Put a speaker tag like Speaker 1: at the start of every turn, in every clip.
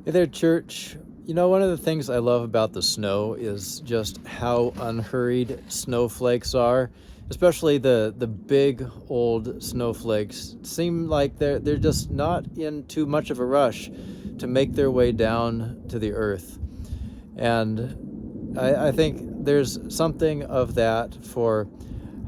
Speaker 1: Hey there, church. One of the things I love about the snow is just how unhurried snowflakes are, especially the big old snowflakes. Seem like they're just not in too much of a rush to make their way down to the earth. And I think there's something of that for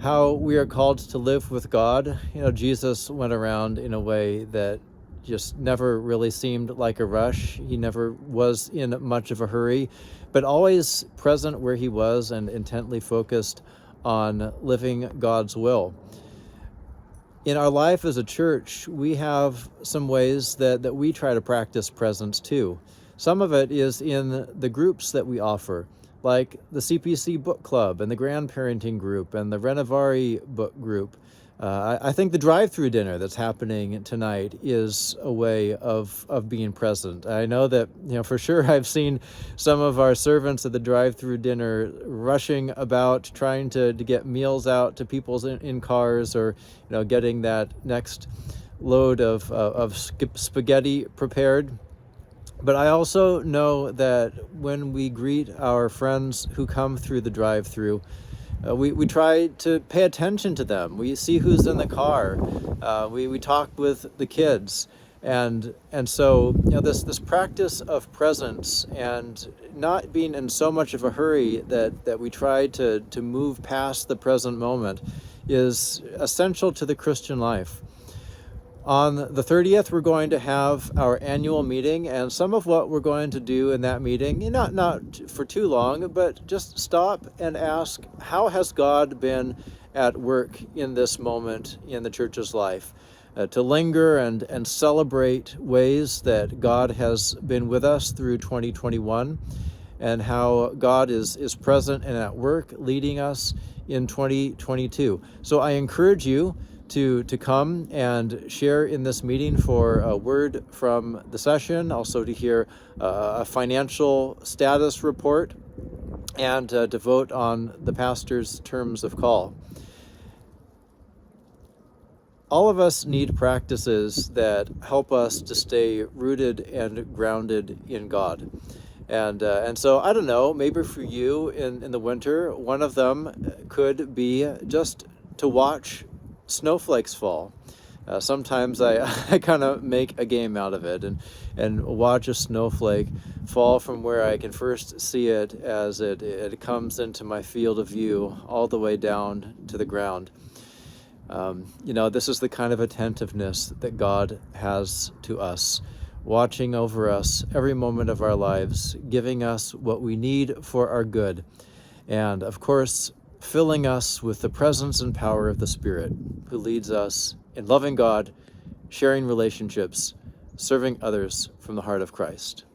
Speaker 1: how we are called to live with God. Jesus went around in a way that just never really seemed like a rush. He never was in much of a hurry, but always present where he was and intently focused on living God's will. In our life as a church, we have some ways that we try to practice presence too. Some of it is in the groups that we offer, like the CPC book club and the grandparenting group and the Renovari book group. I think the drive-through dinner that's happening tonight is a way of being present. I know that, for sure I've seen some of our servants at the drive-through dinner rushing about trying to get meals out to people in cars, or, getting that next load of spaghetti prepared. But I also know that when we greet our friends who come through the drive-through, we try to pay attention to them. We see who's in the car. We talk with the kids, and so this practice of presence and not being in so much of a hurry that we try to move past the present moment is essential to the Christian life. On the 30th, we're going to have our annual meeting, and some of what we're going to do in that meeting, not for too long, but just stop and ask, how has God been at work in this moment in the church's life? To linger and celebrate ways that God has been with us through 2021, and how God is present and at work leading us in 2022. So I encourage you to come and share in this meeting for a word from the session, also to hear a financial status report, and to vote on the pastor's terms of call. All of us need practices that help us to stay rooted and grounded in God. And so, I don't know, maybe for you in the winter, one of them could be just to watch snowflakes fall. Sometimes I kind of make a game out of it and watch a snowflake fall from where I can first see it as it comes into my field of view all the way down to the ground. This is the kind of attentiveness that God has to us, watching over us every moment of our lives, giving us what we need for our good, and of course, filling us with the presence and power of the Spirit, who leads us in loving God, sharing relationships, serving others from the heart of Christ.